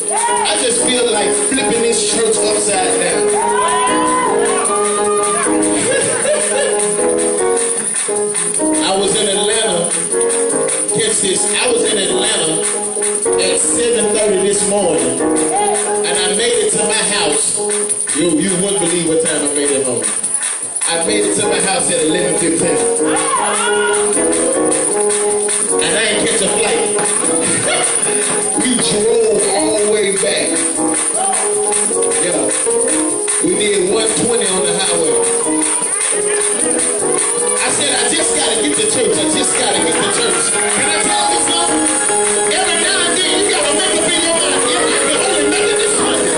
I just feel like flipping this church upside down. I was in Atlanta. Catch this. I was in Atlanta at 7:30 this morning, and I made it to my house. You wouldn't believe what time I made it home. I made it to my house at 11:15. And I ain't catch a flight. We drove all the way back. Yeah. We did 120 on the highway. I said, I just gotta get to church. I just gotta get to church. Can I tell you something? Every now and then you gotta make up in your mind. If I can only make it this Sunday.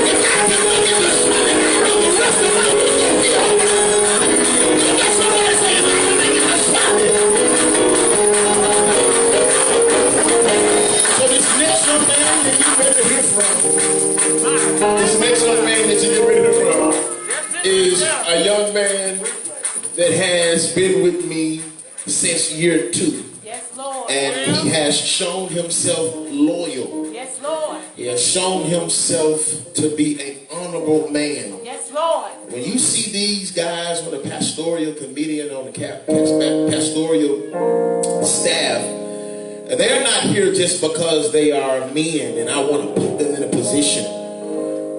If I can make it this Sunday, I know the rest of my week will be over. You got somebody saying, I can make it this Sunday. So this next young man that you ready to hear from, this next young man that you get ready to hear from is a young man that has been with me since year 2. Yes, Lord. And he has shown himself loyal. Yes, Lord. He has shown himself to be an honorable man. Yes, Lord. When you see these guys on the pastoral committee and on the pastoral staff, they're not here just because they are men and I want to put them in a position.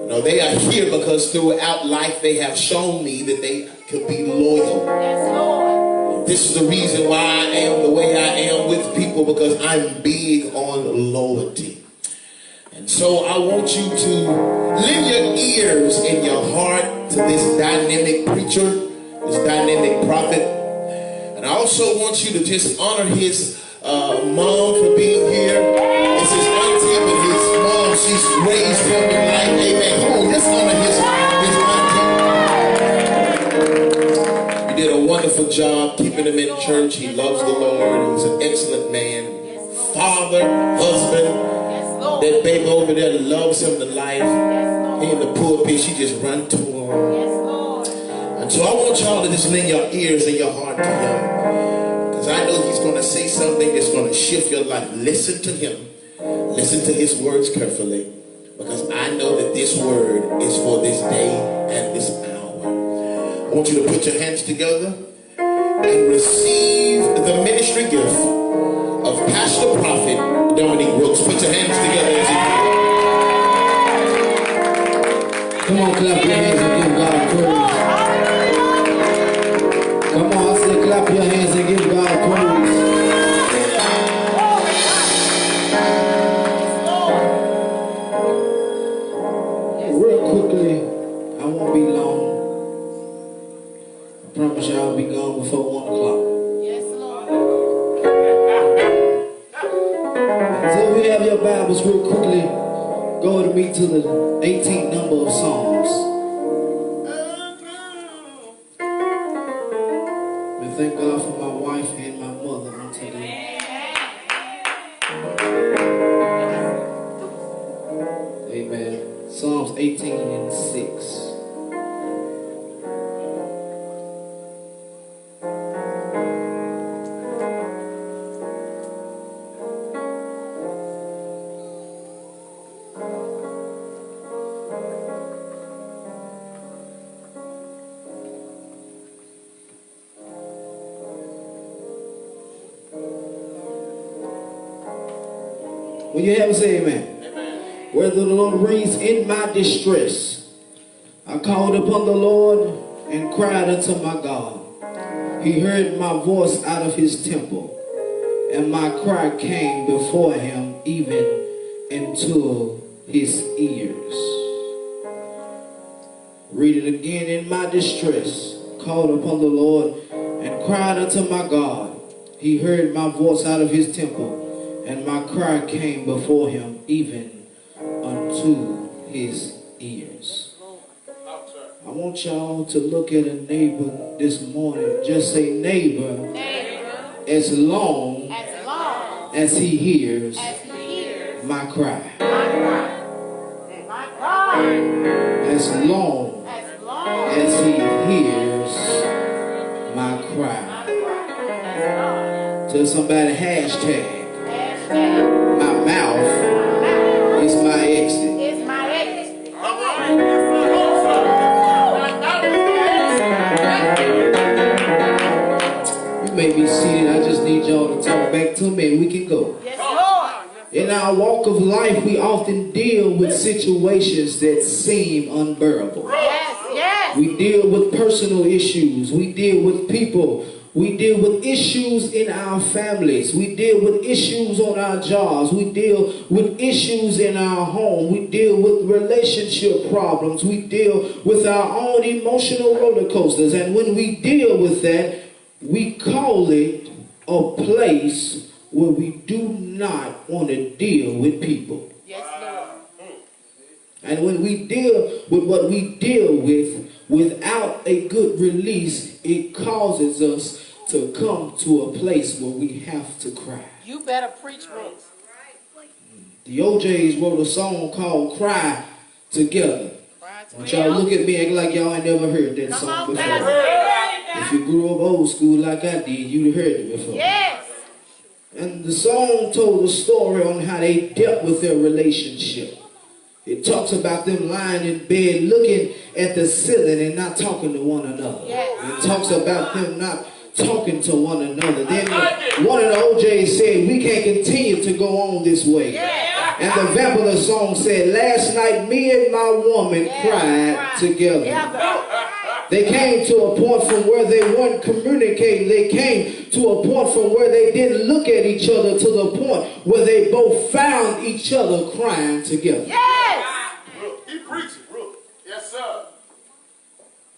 No, they are here because throughout life they have shown me that they could be loyal. Yes, Lord. This is the reason why I am the way I am with people, because I'm big on loyalty. And so I want you to lend your ears and your heart to this dynamic preacher, this dynamic prophet. And I also want you to just honor his mom for being here. It's his auntie, but his mom, she's raised him in life. Amen. Come on, let's honor his auntie. You did a wonderful job keeping him in church. He loves the Lord. He's an excellent man. Father, husband. That baby over there loves him to life. He in the pulpit, she just run to him. And so I want y'all to just lend your ears and your heart to him. Because I know he's going to say something that's going to shift your life. Listen to him. Listen to his words carefully. Because I know that this word is for this day and this hour. I want you to put your hands together and receive the ministry gift of Pastor Prophet Dominique Rooks. Put your hands together as you pray. Come on, clap your hands and give God praise. Come on, I said clap your hands and give God praise. Real quickly, I won't be long. I promise you I'll be gone before 1 o'clock. So if you have your Bibles real quickly, go with me to the 18th number of Psalms. And thank God for my wife and my mother on today. Amen. Psalms 18 and 6. When you have it, say amen. Amen. Whether the Lord reigns in my distress, I called upon the Lord and cried unto my God. He heard my voice out of his temple, and my cry came before him even into his ears. Read it again. In my distress, called upon the Lord and cried unto my God. He heard my voice out of his temple, and my cry came before him even unto his ears. I want y'all to look at a neighbor this morning. Just say, neighbor, as long as he hears my cry. As long as he hears my cry. Tell somebody, hashtag. My mouth our walk of life, we often deal with situations that seem unbearable. Yes, yes. We deal with personal issues. We deal with people. We deal with issues in our families. We deal with issues on our jobs. We deal with issues in our home. We deal with relationship problems. We deal with our own emotional roller coasters. And when we deal with that, we call it a place where we do not want to deal with people. Yes, Lord. And when we deal with what we deal with without a good release, it causes us to come to a place where we have to cry. You better preach, Rooks. The OJs wrote a song called Cry Together. I want y'all look at me acting like y'all ain't never heard that song before. If you grew up old school like I did, you heard it before. Yes. And the song told a story on how they dealt with their relationship. It talks about them lying in bed looking at the ceiling and not talking to one another. Yes. It talks about them not talking to one another. Then one of the OJs said, we can't continue to go on this way. Yes. And the vamp of the song said, last night me and my woman cried together. They came to a point from where they weren't communicating. They came to a point from where they didn't look at each other to the point where they both found each other crying together. Yes. He preaching, Rooks. Yes, sir.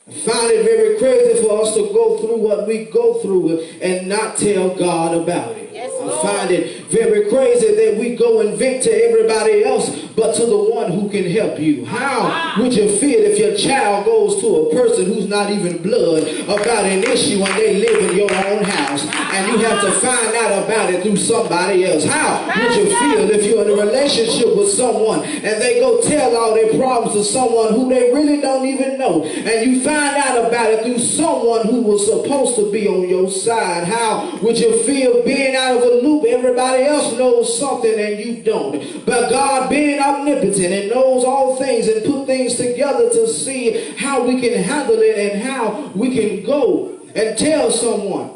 I find it very crazy for us to go through what we go through and not tell God about it. Yes, I find it very crazy that we go and vent to everybody else but to the one who can help you. How would you feel if your child goes to a person who's not even blood about an issue and they live in your own house and you have to find out about it through somebody else? How would you feel if you're in a relationship with someone and they go tell all their problems to someone who they really don't even know and you find out about it through someone who was supposed to be on your side? How would you feel being out of a loop? Everybody else knows something and you don't. But God being omnipotent and knows all things and put things together to see how we can handle it and how we can go and tell someone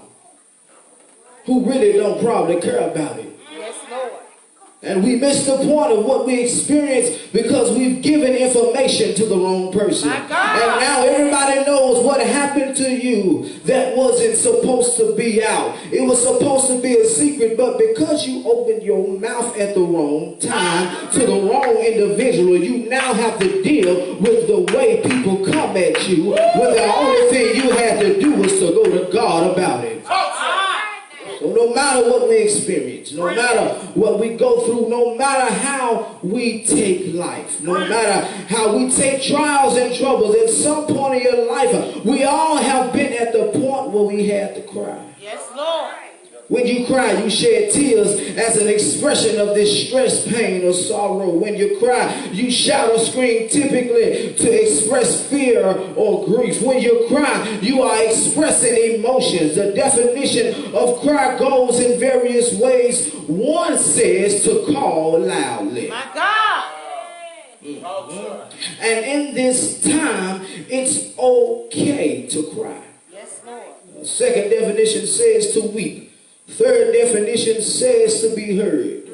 who really don't probably care about it. Yes, Lord. And we miss the point of what we experience because we've given information to the wrong person. My God. And now everybody knows what happened to you that wasn't supposed to be out. It was supposed to be a secret, but because you opened your mouth at the wrong time to the wrong individual, you now have to deal with the way people come at you when the only thing you had to do was to go to God about it. So no matter what we experience, no matter what we go through, no matter how we take life, no matter how we take trials and troubles, at some point in your life, we all have been at the point where we had to cry. Yes, Lord. When you cry, you shed tears as an expression of distress, pain, or sorrow. When you cry, you shout or scream typically to express fear or grief. When you cry, you are expressing emotions. The definition of cry goes in various ways. One says to call loudly. My God. And in this time, it's okay to cry. Yes, Lord. The second definition says to weep. Third definition says to be heard.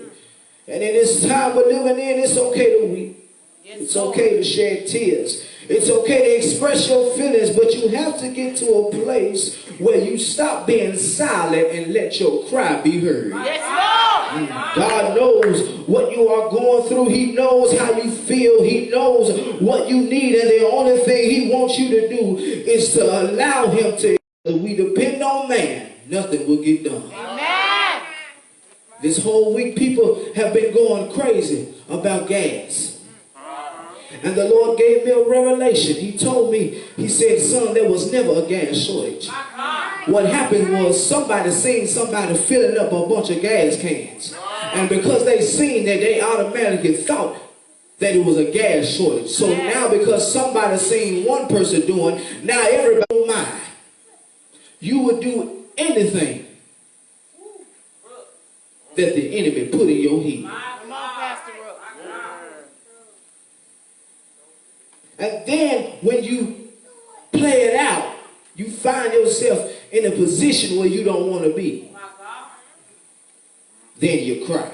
And in this time we're living in, it's okay to weep. Yes, It's Lord. okay to shed tears. It's okay to express your feelings, but you have to get to a place where you stop being silent and let your cry be heard. Yes, Lord. God knows what you are going through. He knows how you feel. He knows what you need. And the only thing he wants you to do is to allow him to. We depend on man. Nothing will get done. Amen. This whole week, people have been going crazy about gas. And the Lord gave me a revelation. He told me, he said, son, there was never a gas shortage. What happened was somebody seen somebody filling up a bunch of gas cans. And because they seen that, they automatically thought that it was a gas shortage. So now because somebody seen one person doing, now everybody don't mind. You would do anything that the enemy put in your head. Come on, Pastor Rooks. And then when you play it out, you find yourself in a position where you don't want to be. Then you cry.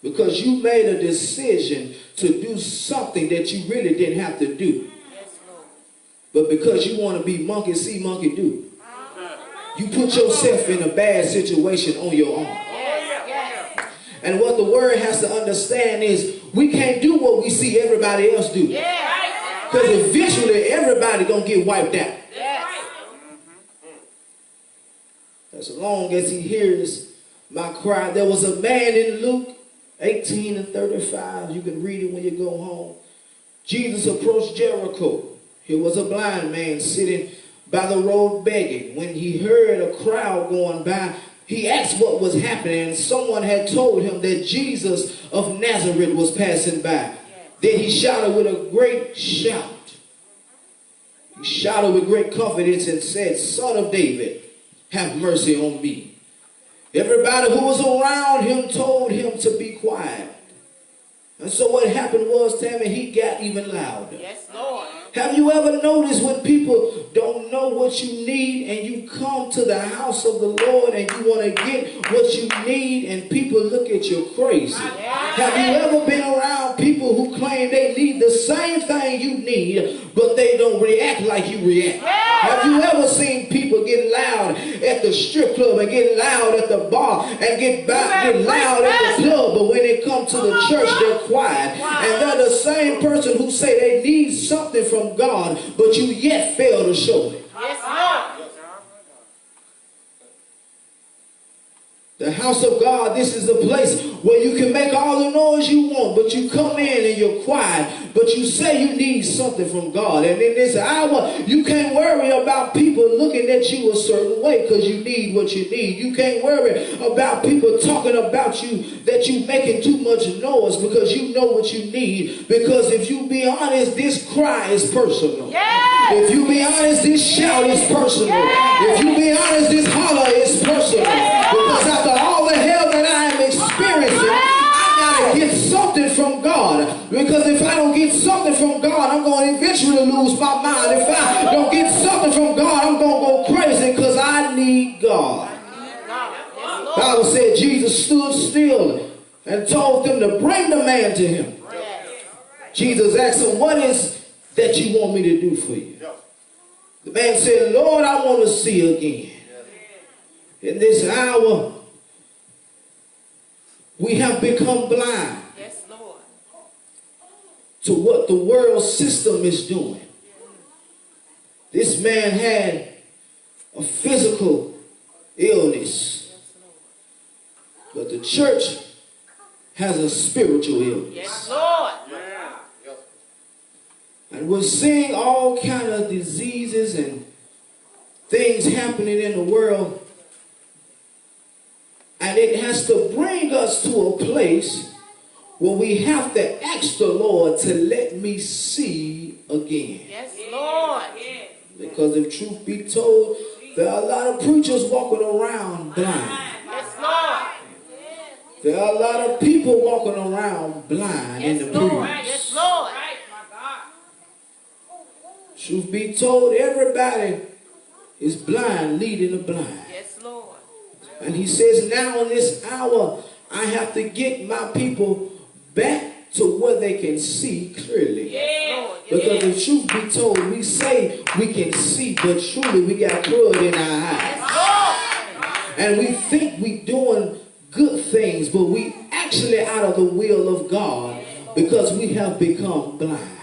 because you made a decision to do something that you really didn't have to do. Yes, Lord. But because you want to be monkey see, monkey do. You put yourself in a bad situation on your own. Yes, yes. And what the word has to understand is we can't do what we see everybody else do. Yes. Because eventually everybody gonna get wiped out. Yes. As long as he hears my cry. There was a man in Luke 18 and 35. You can read it when you go home. Jesus approached Jericho. Here was a blind man sitting by the road begging. When he heard a crowd going by, he asked what was happening, and someone had told him that Jesus of Nazareth was passing by. Then he shouted with a great shout. He shouted with great confidence and said, "Son of David, have mercy on me." Everybody who was around him told him to be quiet. And so what happened was, Tammy, he got even louder. Yes, Lord. Have you ever noticed when people don't know what you need and you come to the house of the Lord and you want to get what you need and people look at you crazy? Have you ever been around people who claim they need the same thing you need, but they don't react like you react? Have you ever seen people get loud at the strip club and get loud at the bar and get loud at the club, but when they come to the church, they're quiet? And they're the same person who say they need something from God, but you yet fail to show it. Yes, Lord. The house of God, this is a place where you can make all the noise you want, but you come in and you're quiet, but you say you need something from God. And in this hour, you can't worry about people looking at you a certain way because you need what you need. You can't worry about people talking about you that you're making too much noise because you know what you need. Because if you be honest, this cry is personal. Yes. If you be honest, this shout is personal. Yes. If you be honest, this holler is personal. Yes. Because after all the hell that I am experiencing, I gotta get something from God. Because if I don't get something from God, I'm going to eventually lose my mind. If I don't get something from God, I'm going to go crazy because I need God. The Bible said Jesus stood still and told them to bring the man to him. Jesus asked him, "What is that you want me to do for you?" The man said, "Lord, I want to see again." In this hour, we have become blind Yes, Lord. to what the world system is doing. This man had a physical illness, but the church has a spiritual illness. Yes, Lord. And we're seeing all kind of diseases and things happening in the world. And it has to bring us to a place where we have to ask the Lord to let me see again. Yes, Lord. Because if truth be told, there are a lot of preachers walking around blind. Yes, Lord. There are a lot of people walking around blind in Yes, the Lord. pews. Yes, Lord. Truth be told, everybody is blind leading the blind. Yes, Lord. And he says, now in this hour, I have to get my people back to where they can see clearly. Yes, Lord. Because if truth be told, we say we can see, but truly we got crud in our eyes. And we think we doing good things, but we actually out of the will of God because we have become blind.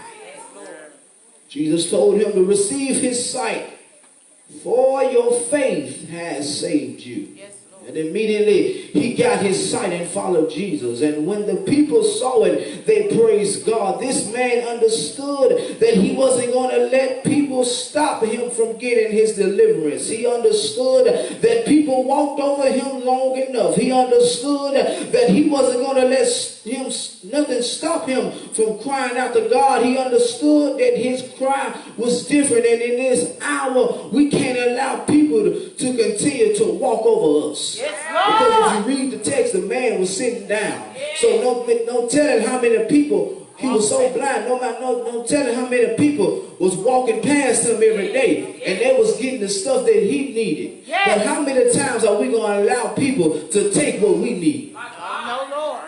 Jesus told him to receive his sight, for your faith has saved you. Yes, Lord. And immediately he got his sight and followed Jesus. And when the people saw it, they praised God. This man understood that he wasn't going to let people stop him from getting his deliverance. He understood that people walked over him long enough. He understood that he wasn't going to let nothing stop him from crying out to God. He understood that his cry was different. And in this hour, we can't allow people to continue to walk over us. Yes, Because Lord. if you read the text, the man was sitting down. So no telling how many people, he was so blind, no telling how many people was walking past him every day. And they was getting the stuff that he needed. Yes. But how many times are we going to allow people to take what we need? No, Lord.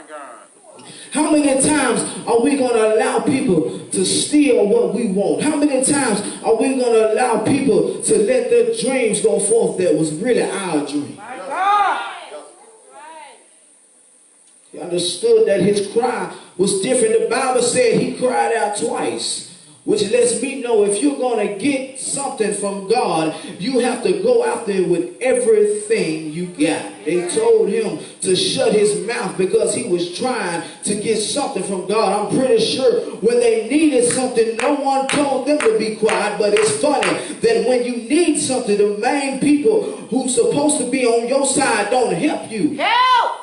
How many times are we going to allow people to steal what we want? How many times are we going to allow people to let their dreams go forth that was really our dream? My God. He understood that his cry was different. The Bible said he cried out twice, which lets me know if you're going to get something from God, you have to go out there with everything you got. They told him to shut his mouth because he was trying to get something from God. I'm pretty sure when they needed something, no one told them to be quiet. But it's funny that when you need something, the main people who's supposed to be on your side don't help you. Help.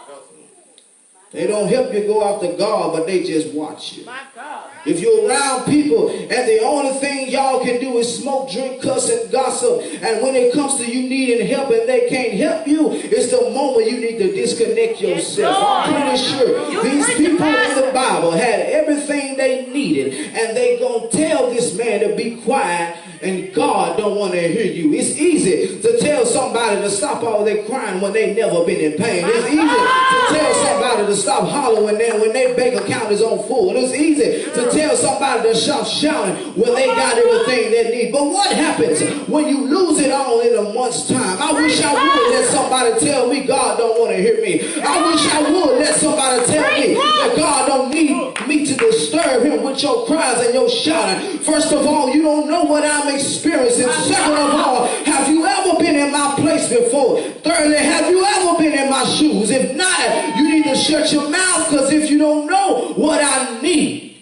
They don't help you go after God, but they just watch you. My God. If you're around people and the only thing y'all can do is smoke, drink, cuss, and gossip, and when it comes to you needing help and they can't help you, it's the moment you need to disconnect yourself. I'm pretty sure these people in the Bible had everything they needed, and they gonna tell this man to be quiet, and God don't want to hear you. It's easy to tell somebody to stop all their crying when they never been in pain. It's easy to tell somebody to stop hollering when their bank account is on full. It's easy to tell somebody to stop shouting when they got everything they need. But what happens when you lose it all in a month's time? I wish I would let somebody tell me God don't want to hear me. I wish I would let somebody tell me that God don't need me to disturb him with your cries and your shouting. First of all, you don't know what I'm experiencing. Second of all, have you ever been in my place before? Thirdly, have you ever been in my shoes? If not, you need to shut your mouth, because if you don't know what I need,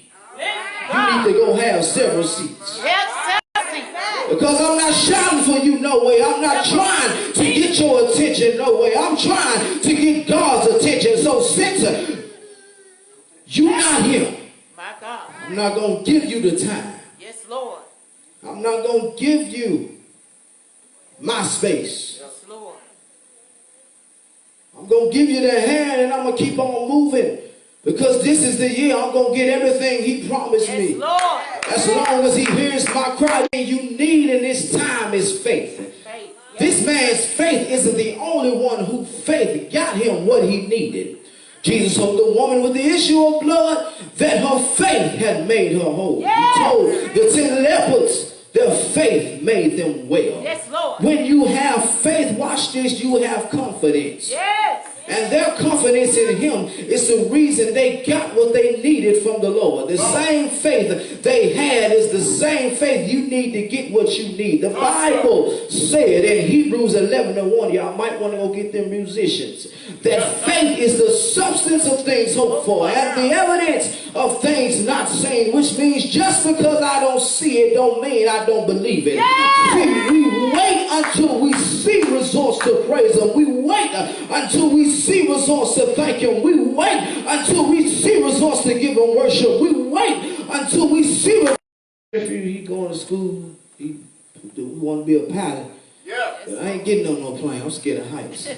you need to go have several seats. Because I'm not shouting for you no way. I'm not trying to get your attention no way. I'm trying to get God's attention. So since you're not here, My God. I'm not going to give you the time. Yes, Lord. I'm not going to give you my space. Yes, Lord. I'm going to give you the hand, and I'm going to keep on moving. Because this is the year I'm going to get everything he promised Yes, me. Lord. As long as he hears my cry, you need in this time is faith. Faith. Yes. This man's faith isn't the only one who faith got him what he needed. Jesus told the woman with the issue of blood that her faith had made her whole. Yes. He told the 10 lepers their faith made them well. Yes, Lord. When you have faith, watch this, you have confidence. Yes. And their confidence in him is the reason they got what they needed from the Lord. The same faith they had is the same faith you need to get what you need. The Bible said in Hebrews 11:1, y'all might want to go get them musicians, that faith is the substance of things hoped for and the evidence of things not seen, which means just because I don't see it don't mean I don't believe it. See, we wait until we see results to praise him. We wait until we see results to thank him. We wait until we see results to give him worship. We wait until we see. If he going to school, he want to be a pilot. Yeah. But I ain't getting on no plane. I'm scared of heights.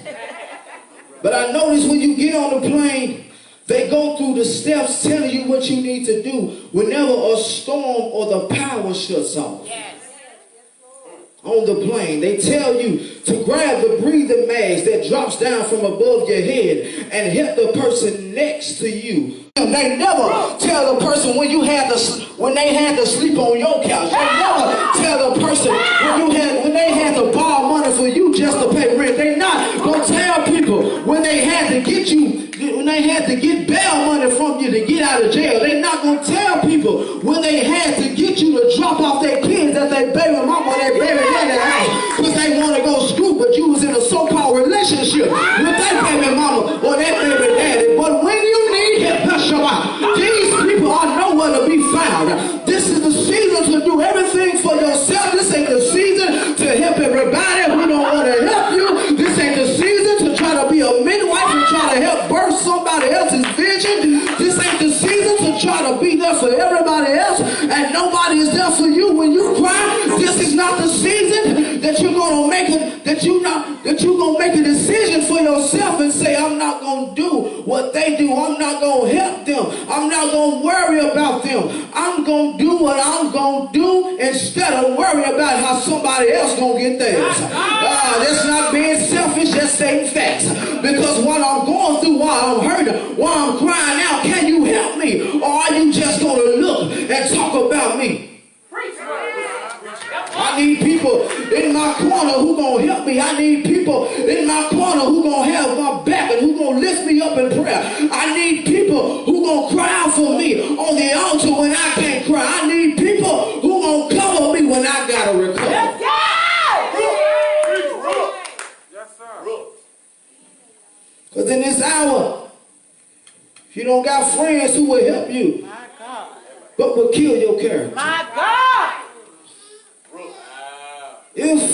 But I notice when you get on the plane, they go through the steps telling you what you need to do whenever a storm or the power shuts off. Yes. On the plane, they tell you to grab the breathing mask that drops down from above your head and help the person next to you. They never tell the person when they had to sleep on your couch. They never tell the person when they had to borrow money for you just to pay rent. They not gonna tell people when they had to get bail money from you to get out of jail. They not gonna tell people when they had to get you to drop off their kids at their baby mama or their baby daddy house because they want to go to school, but you was in a so-called relationship with that baby mama or that baby daddy. But when you need help, these people are nowhere to be found. This is the season to do everything for yourself. This ain't the season to help everybody who don't want to help you. This ain't the season to try to be a midwife and try to help birth somebody else's vision. This ain't the season to try to be there for everybody else and nobody is there for you when you cry. This is not the season that you're gonna make a decision for yourself and say, I'm not gonna do what they do. I'm not gonna help them. I'm not gonna worry about them. I'm gonna do what I'm gonna do instead of worry about how somebody else gonna get theirs. That's not being selfish, that's stating facts. Because while I'm going through, while I'm hurting, while I'm crying out, can you help me. I need people in my corner who gonna have my back and who gonna lift me up in prayer. I need people who gonna cry out for me on the altar when I can't cry. I need people who gonna cover me when I gotta recover. Let's go! Yes, sir. Because in this hour, if you don't got friends who will help you, My God. but will kill your character. My God. If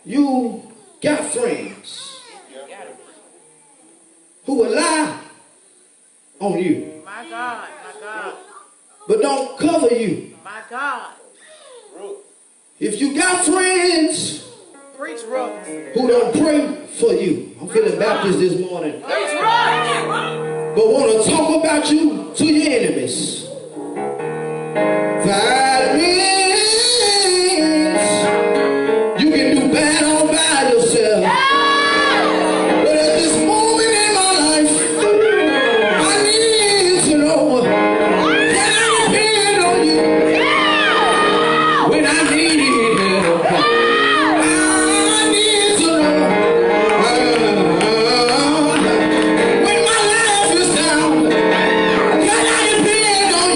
you got friends who will lie on you, My God. My God. but don't cover you. My God. If you got friends Preach, Rooks. who don't pray for you, I'm feeling Baptist this morning, Preach, Rooks. but want to talk about you to your enemies, that means you can do bad all by yourself. But at this moment in my life, I need to know, can I depend on you when I need help? I need to know when my life is down, can I depend on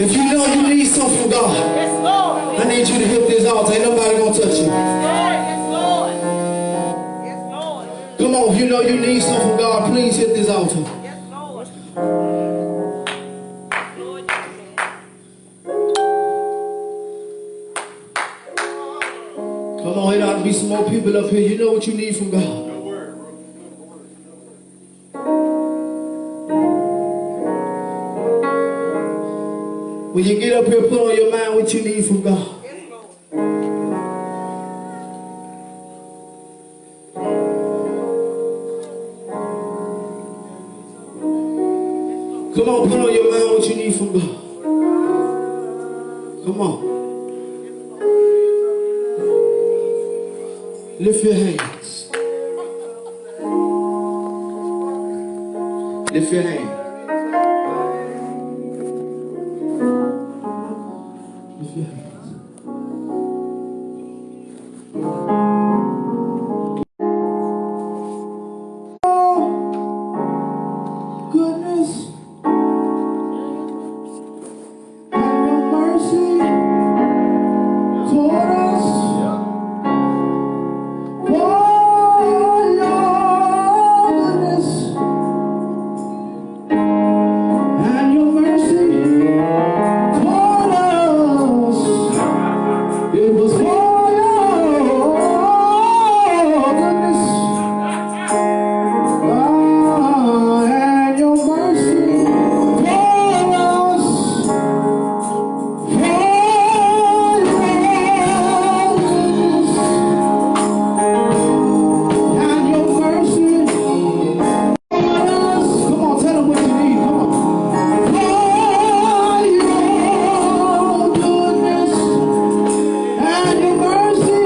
If you know you need something from God, Yes, Lord. I need you to hit this altar. Ain't nobody gonna touch you. Yes, Lord. Yes, Lord. Come on, if you know you need something from God, please hit this altar. Yes, Lord. Lord, Come on, there ought to be some more people up here. You know what you need from God. When you get up here, put on your mind what you need from God. yes, Lord. Come on, put on your mind what you need from God. Come on. Lift your hands. Lift your hands. Lift your hands. Goodness and your mercy toward us. For your goodness and your mercy toward us. It was for your goodness. And your mercy toward us, for your goodness, and your mercy toward us. Come on, tell them what you need. Come on. For your goodness, and your mercy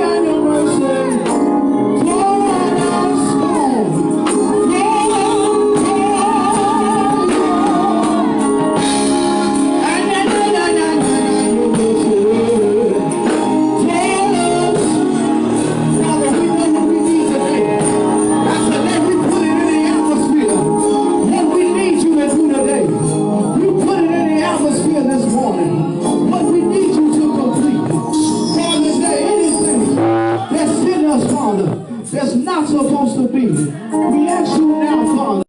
toward us. That's not supposed to be. We ask you now, Father.